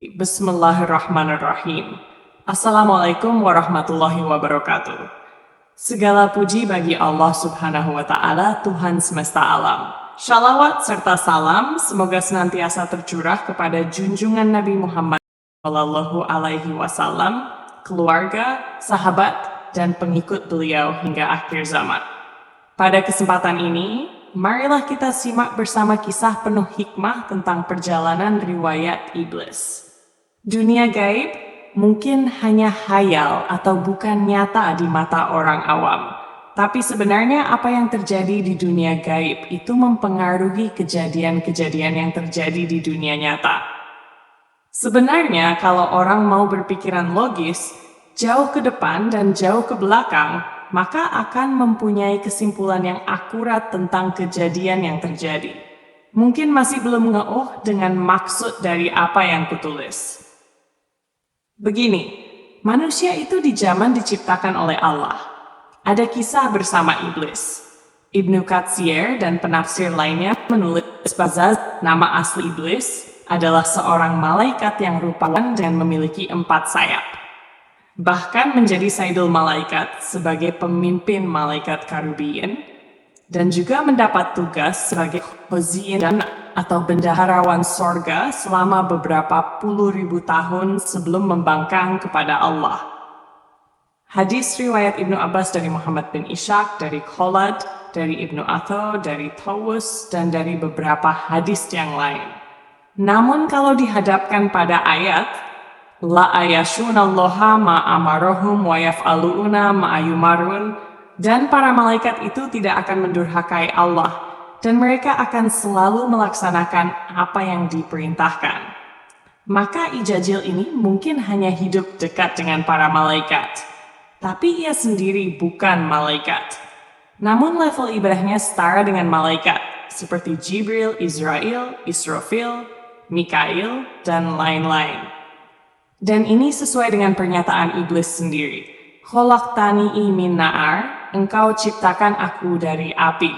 Bismillahirrahmanirrahim. Assalamualaikum warahmatullahi wabarakatuh. Segala puji bagi Allah Subhanahu wa Ta'ala, Tuhan semesta alam. Shalawat serta salam semoga senantiasa tercurah kepada junjungan Nabi Muhammad Shallallahu Alaihi Wasallam, keluarga, sahabat, dan pengikut beliau hingga akhir zaman. Pada kesempatan ini, marilah kita simak bersama kisah penuh hikmah tentang perjalanan riwayat iblis. Dunia gaib mungkin hanya hayal atau bukan nyata di mata orang awam. Tapi sebenarnya apa yang terjadi di dunia gaib itu mempengaruhi kejadian-kejadian yang terjadi di dunia nyata. Sebenarnya kalau orang mau berpikiran logis, jauh ke depan dan jauh ke belakang, maka akan mempunyai kesimpulan yang akurat tentang kejadian yang terjadi. Mungkin masih belum ngeh dengan maksud dari apa yang kutulis. Begini, manusia itu di zaman diciptakan oleh Allah. Ada kisah bersama iblis. Ibnu Katsir dan penafsir lainnya menulis bahwa nama asli iblis adalah seorang malaikat yang rupawan dan memiliki 4 sayap. Bahkan menjadi Sayyidul Malaikat sebagai pemimpin malaikat Karubiyin, dan juga mendapat tugas sebagai Khozin atau bendaharawan sorga selama beberapa puluh ribu tahun sebelum membangkang kepada Allah. Hadis riwayat Ibnu Abbas dari Muhammad bin Ishaq, dari Khalad, dari Ibnu Atho, dari Tawus, dan dari beberapa hadis yang lain. Namun kalau dihadapkan pada ayat, La ayashunallaha ma'amarohum wa yaf'aluuna ma'ayumarun, dan para malaikat itu tidak akan mendurhakai Allah, dan mereka akan selalu melaksanakan apa yang diperintahkan. Maka Ijajil ini mungkin hanya hidup dekat dengan para malaikat, tapi ia sendiri bukan malaikat. Namun level ibadahnya setara dengan malaikat, seperti Jibril, Israel, Israfil, Mikail, dan lain-lain. Dan ini sesuai dengan pernyataan iblis sendiri. Khalaqtani min na'ar, engkau ciptakan aku dari api.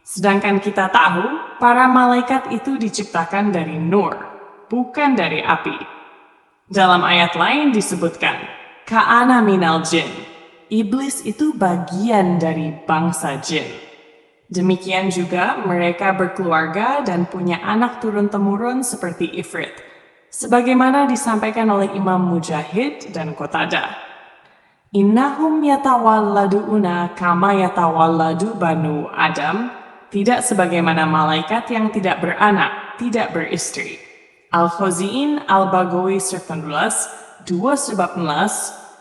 Sedangkan kita tahu, para malaikat itu diciptakan dari nur, bukan dari api. Dalam ayat lain disebutkan, Ka'ana minal jin, iblis itu bagian dari bangsa jin. Demikian juga mereka berkeluarga dan punya anak turun-temurun seperti Ifrit, sebagaimana disampaikan oleh Imam Mujahid dan Qatadah. Innahum yatawalladuuna kama yatawalladu banu Adam, tidak sebagaimana malaikat yang tidak beranak, tidak beristri. Al-Khozin Al-Baghawi surat 12,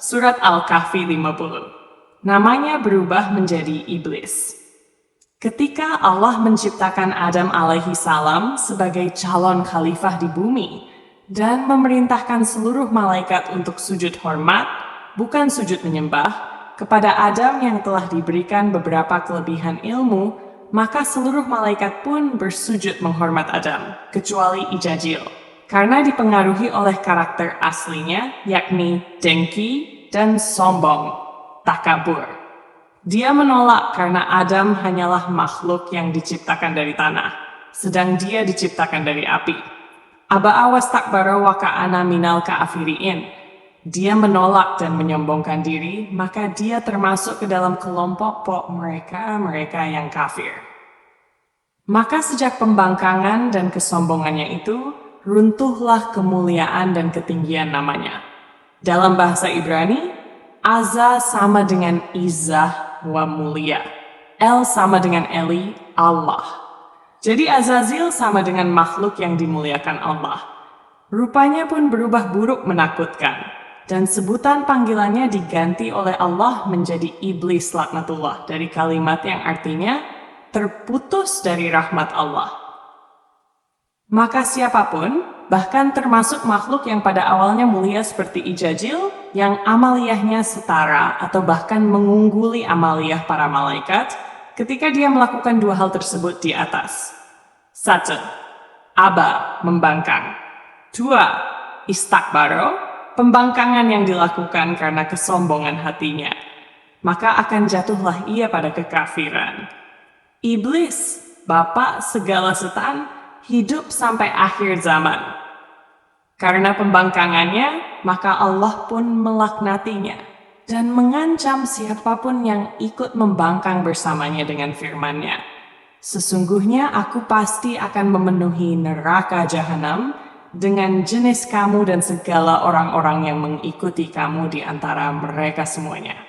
surat Al-Kahfi 50. Namanya berubah menjadi iblis. Ketika Allah menciptakan Adam alaihi salam sebagai calon khalifah di bumi dan memerintahkan seluruh malaikat untuk sujud hormat, bukan sujud menyembah, kepada Adam yang telah diberikan beberapa kelebihan ilmu, maka seluruh malaikat pun bersujud menghormat Adam, kecuali Ijajil, karena dipengaruhi oleh karakter aslinya, yakni dengki dan sombong, takabur. Dia menolak karena Adam hanyalah makhluk yang diciptakan dari tanah, sedang dia diciptakan dari api. Aba'a wastakbara wa ka'ana minal ka'afiriin. Dia menolak dan menyombongkan diri, maka dia termasuk ke dalam kelompok mereka yang kafir. Maka sejak pembangkangan dan kesombongannya itu, runtuhlah kemuliaan dan ketinggian namanya. Dalam bahasa Ibrani, Azza sama dengan Izzah wa mulia. El sama dengan Eli, Allah. Jadi Azazil sama dengan makhluk yang dimuliakan Allah. Rupanya pun berubah buruk menakutkan. Dan sebutan panggilannya diganti oleh Allah menjadi iblis laknatullah, dari kalimat yang artinya terputus dari rahmat Allah. Maka siapapun, bahkan termasuk makhluk yang pada awalnya mulia seperti Ijajil, yang amaliyahnya setara atau bahkan mengungguli amaliyah para malaikat, ketika dia melakukan 2 hal tersebut di atas. 1. Aba, membangkang. 2. Istakbaro, pembangkangan yang dilakukan karena kesombongan hatinya, maka akan jatuhlah ia pada kekafiran. Iblis, bapak segala setan, hidup sampai akhir zaman. Karena pembangkangannya, maka Allah pun melaknatinya dan mengancam siapapun yang ikut membangkang bersamanya dengan firman-Nya. Sesungguhnya aku pasti akan memenuhi neraka jahanam dengan jenis kamu dan segala orang-orang yang mengikuti kamu di antara mereka semuanya.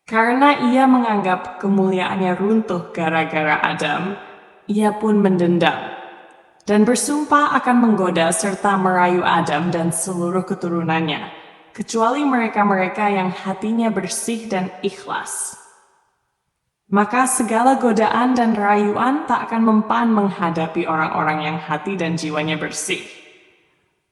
Karena ia menganggap kemuliaannya runtuh gara-gara Adam, ia pun mendendam dan bersumpah akan menggoda serta merayu Adam dan seluruh keturunannya, kecuali mereka-mereka yang hatinya bersih dan ikhlas. Maka segala godaan dan rayuan tak akan mempan menghadapi orang-orang yang hati dan jiwanya bersih.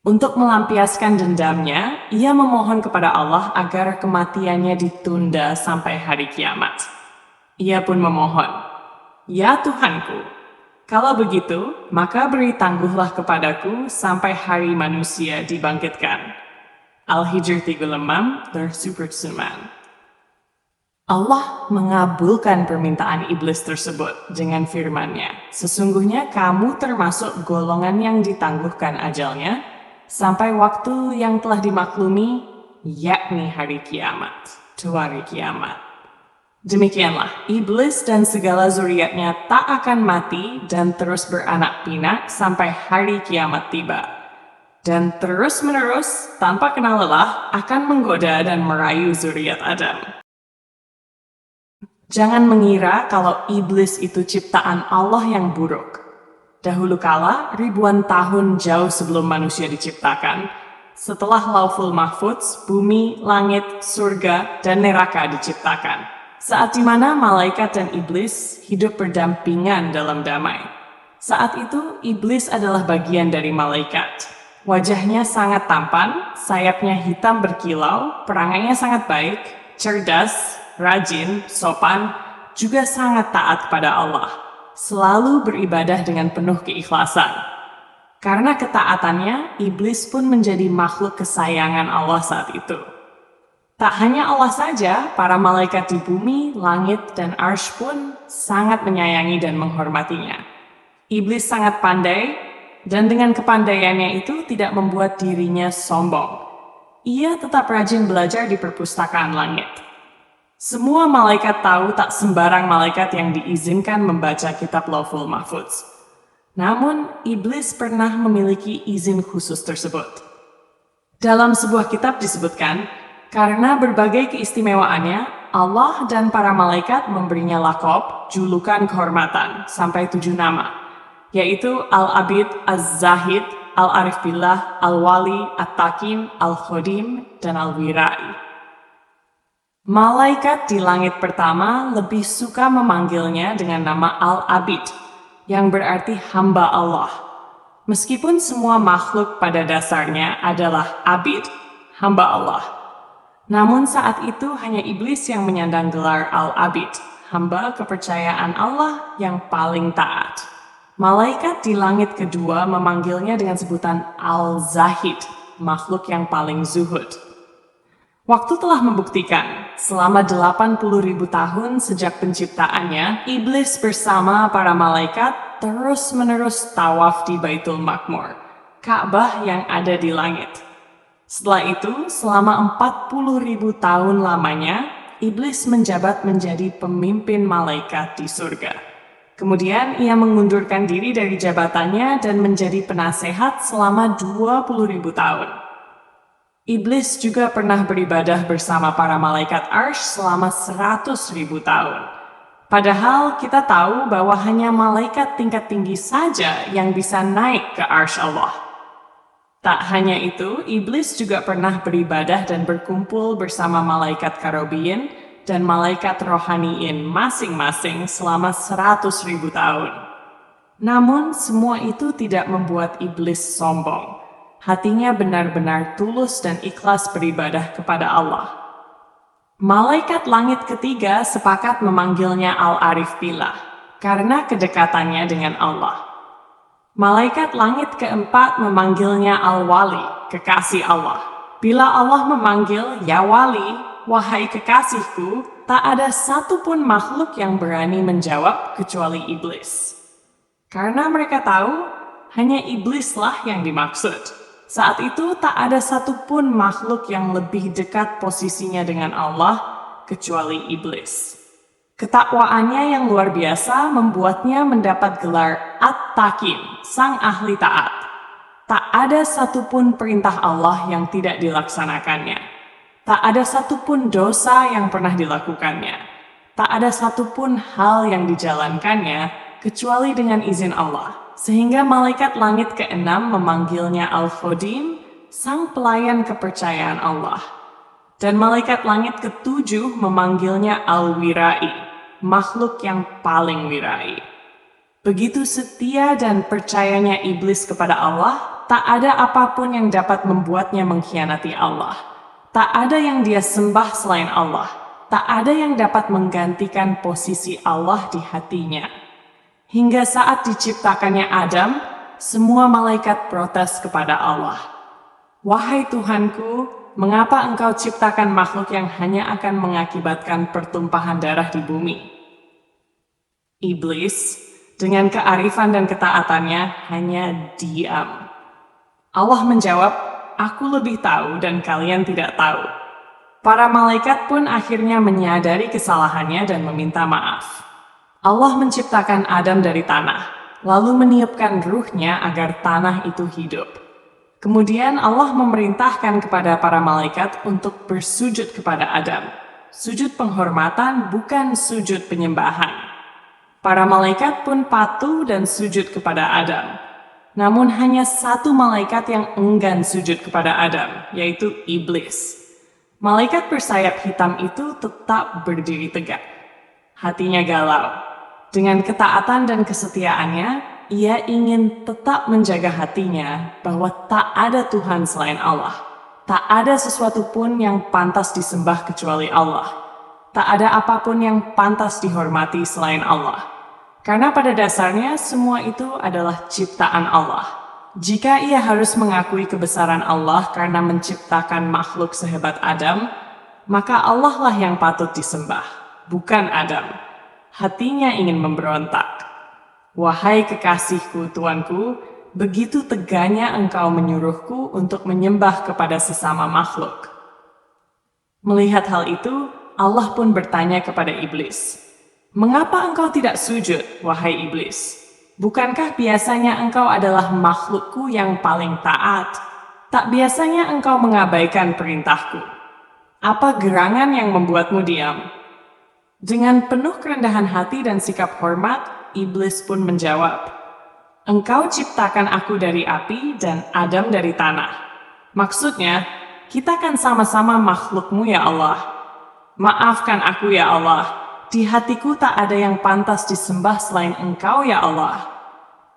Untuk melampiaskan dendamnya, ia memohon kepada Allah agar kematiannya ditunda sampai hari kiamat. Ia pun memohon, "Ya Tuhanku, kalau begitu, maka beri tangguhlah kepadaku sampai hari manusia dibangkitkan." Al-Hijr 36, Tersupersuman. Allah mengabulkan permintaan iblis tersebut dengan firman-Nya, "Sesungguhnya kamu termasuk golongan yang ditangguhkan ajalnya sampai waktu yang telah dimaklumi, yakni hari kiamat." Hari kiamat. Demikianlah, iblis dan segala zuriatnya tak akan mati dan terus beranak pinak sampai hari kiamat tiba. Dan terus-menerus, tanpa kenal lelah, akan menggoda dan merayu zuriat Adam. Jangan mengira kalau iblis itu ciptaan Allah yang buruk. Dahulu kala, ribuan tahun jauh sebelum manusia diciptakan, setelah Lauful Mahfudz, bumi, langit, surga, dan neraka diciptakan, saat dimana malaikat dan iblis hidup berdampingan dalam damai. Saat itu, iblis adalah bagian dari malaikat. Wajahnya sangat tampan, sayapnya hitam berkilau, perangainya sangat baik, cerdas, rajin, sopan, juga sangat taat pada Allah, selalu beribadah dengan penuh keikhlasan. Karena ketaatannya, iblis pun menjadi makhluk kesayangan Allah saat itu. Tak hanya Allah saja, para malaikat di bumi, langit, dan arsy pun sangat menyayangi dan menghormatinya. Iblis sangat pandai, dan dengan kepandaiannya itu tidak membuat dirinya sombong. Ia tetap rajin belajar di perpustakaan langit. Semua malaikat tahu tak sembarang malaikat yang diizinkan membaca kitab Lauful Mahfudz. Namun, iblis pernah memiliki izin khusus tersebut. Dalam sebuah kitab disebutkan, karena berbagai keistimewaannya, Allah dan para malaikat memberinya lakob, julukan kehormatan, sampai 7 nama, yaitu Al-Abid, Az-Zahid, Al-Arif Billah, Al-Wali, At-Takim, Al-Khodim, dan Al-Wirai. Malaikat di langit pertama lebih suka memanggilnya dengan nama Al-Abid, yang berarti hamba Allah. Meskipun semua makhluk pada dasarnya adalah abid, hamba Allah. Namun saat itu hanya iblis yang menyandang gelar Al-Abid, hamba kepercayaan Allah yang paling taat. Malaikat di langit kedua memanggilnya dengan sebutan Al-Zahid, makhluk yang paling zuhud. Waktu telah membuktikan, selama 80.000 tahun sejak penciptaannya, iblis bersama para malaikat terus-menerus tawaf di Baitul Ma'mur, Ka'bah yang ada di langit. Setelah itu, selama 40.000 tahun lamanya, iblis menjabat menjadi pemimpin malaikat di surga. Kemudian ia mengundurkan diri dari jabatannya dan menjadi penasehat selama 20.000 tahun. Iblis juga pernah beribadah bersama para malaikat arsy selama 100.000 tahun. Padahal kita tahu bahwa hanya malaikat tingkat tinggi saja yang bisa naik ke arsy Allah. Tak hanya itu, iblis juga pernah beribadah dan berkumpul bersama malaikat karobiyin dan malaikat rohaniin masing-masing selama 100.000 tahun. Namun semua itu tidak membuat iblis sombong. Hatinya benar-benar tulus dan ikhlas beribadah kepada Allah. Malaikat langit ketiga sepakat memanggilnya Al-Arif Billah karena kedekatannya dengan Allah. Malaikat langit keempat memanggilnya Al-Wali, kekasih Allah. Bila Allah memanggil, "Ya Wali, wahai kekasihku," tak ada satupun makhluk yang berani menjawab kecuali iblis. Karena mereka tahu, hanya iblislah yang dimaksud. Saat itu tak ada satupun makhluk yang lebih dekat posisinya dengan Allah kecuali iblis. Ketakwaannya yang luar biasa membuatnya mendapat gelar At-Taqin, sang ahli taat. Tak ada satupun perintah Allah yang tidak dilaksanakannya. Tak ada satupun dosa yang pernah dilakukannya. Tak ada satupun hal yang dijalankannya kecuali dengan izin Allah. Sehingga malaikat langit keenam memanggilnya Al-Khodim, sang pelayan kepercayaan Allah. Dan malaikat langit ketujuh memanggilnya Al-Wirai, makhluk yang paling wirai. Begitu setia dan percayanya iblis kepada Allah, tak ada apapun yang dapat membuatnya mengkhianati Allah. Tak ada yang dia sembah selain Allah. Tak ada yang dapat menggantikan posisi Allah di hatinya. Hingga saat diciptakannya Adam, semua malaikat protes kepada Allah. Wahai Tuhanku, mengapa engkau ciptakan makhluk yang hanya akan mengakibatkan pertumpahan darah di bumi? Iblis, dengan kearifan dan ketaatannya, hanya diam. Allah menjawab, aku lebih tahu dan kalian tidak tahu. Para malaikat pun akhirnya menyadari kesalahannya dan meminta maaf. Allah menciptakan Adam dari tanah, lalu meniupkan ruhnya agar tanah itu hidup. Kemudian Allah memerintahkan kepada para malaikat untuk bersujud kepada Adam. Sujud penghormatan bukan sujud penyembahan. Para malaikat pun patuh dan sujud kepada Adam. Namun hanya satu malaikat yang enggan sujud kepada Adam, yaitu iblis. Malaikat bersayap hitam itu tetap berdiri tegak. Hatinya galau. Dengan ketaatan dan kesetiaannya, ia ingin tetap menjaga hatinya bahwa tak ada Tuhan selain Allah. Tak ada sesuatu pun yang pantas disembah kecuali Allah. Tak ada apapun yang pantas dihormati selain Allah. Karena pada dasarnya semua itu adalah ciptaan Allah. Jika ia harus mengakui kebesaran Allah karena menciptakan makhluk sehebat Adam, maka Allah lah yang patut disembah, bukan Adam. Hatinya ingin memberontak. Wahai kekasihku, Tuanku, begitu teganya engkau menyuruhku untuk menyembah kepada sesama makhluk. Melihat hal itu, Allah pun bertanya kepada iblis, mengapa engkau tidak sujud, wahai iblis? Bukankah biasanya engkau adalah makhlukku yang paling taat? Tak biasanya engkau mengabaikan perintahku. Apa gerangan yang membuatmu diam? Dengan penuh kerendahan hati dan sikap hormat, iblis pun menjawab, engkau ciptakan aku dari api dan Adam dari tanah. Maksudnya, kita kan sama-sama makhlukmu ya Allah. Maafkan aku ya Allah, di hatiku tak ada yang pantas disembah selain engkau ya Allah.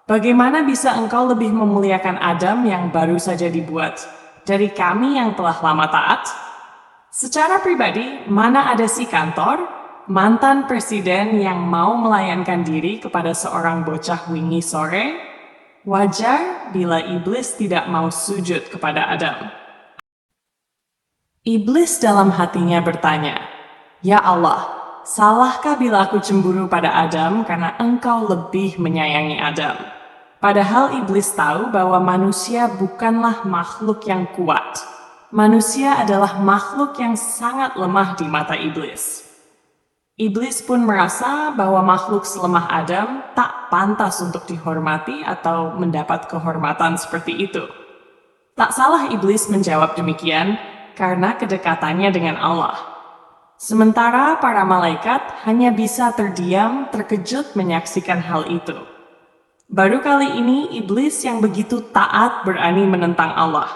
Bagaimana bisa engkau lebih memuliakan Adam yang baru saja dibuat dari kami yang telah lama taat? Secara pribadi, mana ada si kantor? Mantan presiden yang mau melayankan diri kepada seorang bocah wingi sore? Wajar bila iblis tidak mau sujud kepada Adam. Iblis dalam hatinya bertanya, ya Allah, salahkah bila aku cemburu pada Adam karena engkau lebih menyayangi Adam? Padahal iblis tahu bahwa manusia bukanlah makhluk yang kuat. Manusia adalah makhluk yang sangat lemah di mata iblis. Iblis pun merasa bahwa makhluk selemah Adam tak pantas untuk dihormati atau mendapat kehormatan seperti itu. Tak salah iblis menjawab demikian karena kedekatannya dengan Allah. Sementara para malaikat hanya bisa terdiam, terkejut menyaksikan hal itu. Baru kali ini iblis yang begitu taat berani menentang Allah.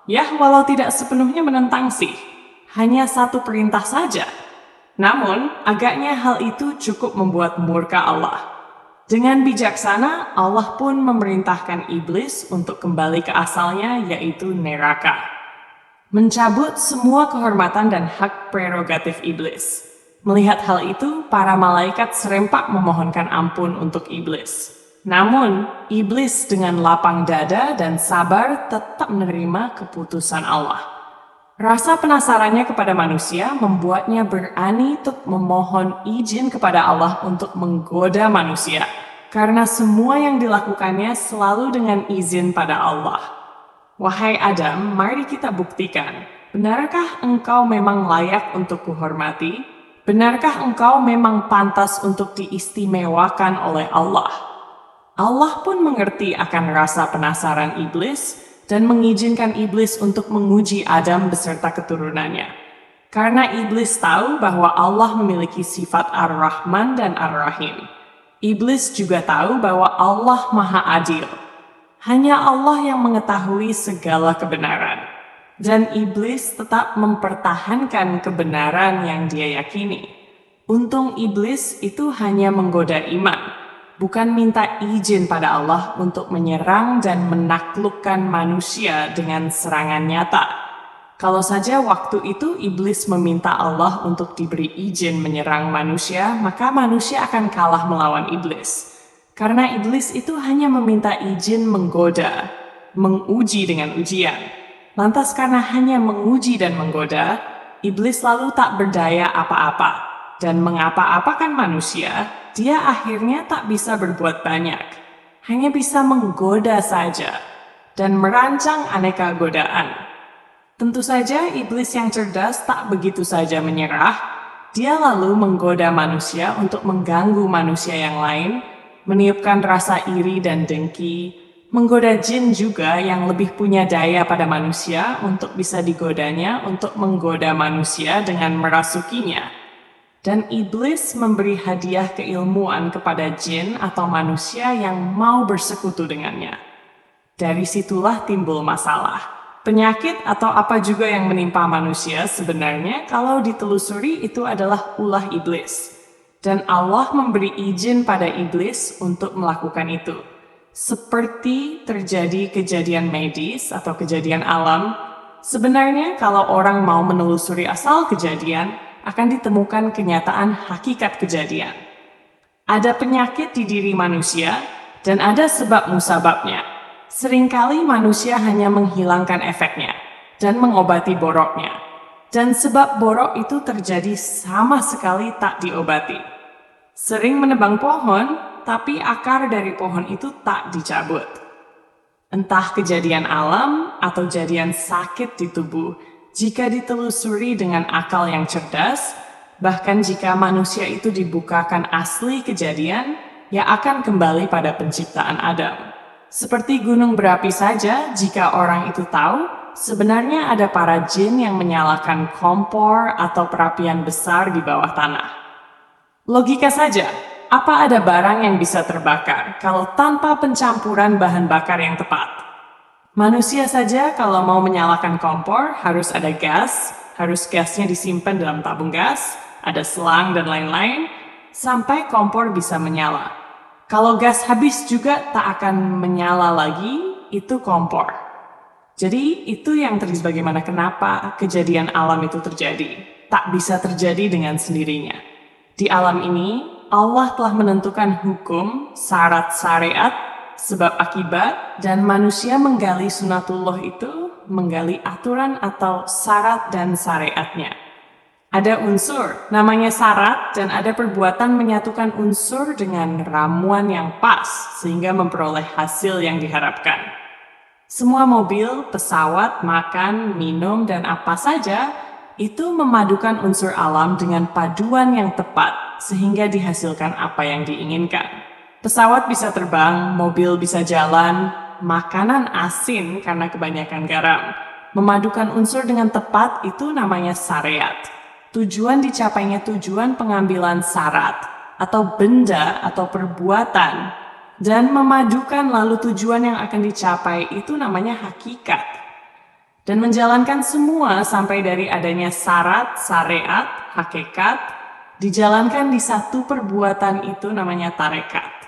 Ya, walau tidak sepenuhnya menentang sih, hanya satu perintah saja. Namun, agaknya hal itu cukup membuat murka Allah. Dengan bijaksana, Allah pun memerintahkan iblis untuk kembali ke asalnya, yaitu neraka. Mencabut semua kehormatan dan hak prerogatif iblis. Melihat hal itu, para malaikat serempak memohonkan ampun untuk iblis. Namun, iblis dengan lapang dada dan sabar tetap menerima keputusan Allah. Rasa penasarannya kepada manusia membuatnya berani untuk memohon izin kepada Allah untuk menggoda manusia, karena semua yang dilakukannya selalu dengan izin pada Allah. Wahai Adam, mari kita buktikan. Benarkah engkau memang layak untuk kuhormati? Benarkah engkau memang pantas untuk diistimewakan oleh Allah? Allah pun mengerti akan rasa penasaran iblis dan mengizinkan iblis untuk menguji Adam beserta keturunannya. Karena iblis tahu bahwa Allah memiliki sifat Ar-Rahman dan Ar-Rahim. Iblis juga tahu bahwa Allah Maha Adil. Hanya Allah yang mengetahui segala kebenaran. Dan iblis tetap mempertahankan kebenaran yang dia yakini. Untung iblis itu hanya menggoda iman, bukan minta izin pada Allah untuk menyerang dan menaklukkan manusia dengan serangan nyata. Kalau saja waktu itu iblis meminta Allah untuk diberi izin menyerang manusia, maka manusia akan kalah melawan iblis. Karena iblis itu hanya meminta izin menggoda, menguji dengan ujian. Lantas karena hanya menguji dan menggoda, iblis lalu tak berdaya apa-apa. Dan mengapa-apakan manusia, dia akhirnya tak bisa berbuat banyak. Hanya bisa menggoda saja dan merancang aneka godaan. Tentu saja iblis yang cerdas tak begitu saja menyerah. Dia lalu menggoda manusia untuk mengganggu manusia yang lain, meniupkan rasa iri dan dengki, menggoda jin juga yang lebih punya daya pada manusia untuk bisa digodanya untuk menggoda manusia dengan merasukinya. Dan iblis memberi hadiah keilmuan kepada jin atau manusia yang mau bersekutu dengannya. Dari situlah timbul masalah. Penyakit atau apa juga yang menimpa manusia sebenarnya kalau ditelusuri itu adalah ulah iblis. Dan Allah memberi izin pada iblis untuk melakukan itu. Seperti terjadi kejadian medis atau kejadian alam, sebenarnya kalau orang mau menelusuri asal kejadian, akan ditemukan kenyataan hakikat kejadian. Ada penyakit di diri manusia dan ada sebab musababnya. Seringkali manusia hanya menghilangkan efeknya dan mengobati boroknya. Dan sebab borok itu terjadi sama sekali tak diobati. Sering menebang pohon, tapi akar dari pohon itu tak dicabut. Entah kejadian alam atau kejadian sakit di tubuh, jika ditelusuri dengan akal yang cerdas, bahkan jika manusia itu dibukakan asli kejadian, ya akan kembali pada penciptaan Adam. Seperti gunung berapi saja, jika orang itu tahu, sebenarnya ada para jin yang menyalakan kompor atau perapian besar di bawah tanah. Logika saja, apa ada barang yang bisa terbakar kalau tanpa pencampuran bahan bakar yang tepat? Manusia saja kalau mau menyalakan kompor harus ada gas, harus gasnya disimpan dalam tabung gas, ada selang dan lain-lain, sampai kompor bisa menyala. Kalau gas habis juga tak akan menyala lagi, itu kompor. Jadi itu yang terjadi bagaimana kenapa kejadian alam itu terjadi. Tak bisa terjadi dengan sendirinya. Di alam ini, Allah telah menentukan hukum, syarat syariat, sebab akibat, dan manusia menggali sunatullah itu, menggali aturan atau syarat dan syariatnya. Ada unsur, namanya syarat, dan ada perbuatan menyatukan unsur dengan ramuan yang pas, sehingga memperoleh hasil yang diharapkan. Semua mobil, pesawat, makan, minum, dan apa saja, itu memadukan unsur alam dengan paduan yang tepat, sehingga dihasilkan apa yang diinginkan. Pesawat bisa terbang, mobil bisa jalan, makanan asin karena kebanyakan garam. Memadukan unsur dengan tepat itu namanya syariat. Tujuan dicapainya tujuan pengambilan syarat atau benda atau perbuatan dan memadukan lalu tujuan yang akan dicapai itu namanya hakikat. Dan menjalankan semua sampai dari adanya syarat, syariat, hakikat dijalankan di satu perbuatan itu namanya tarekat.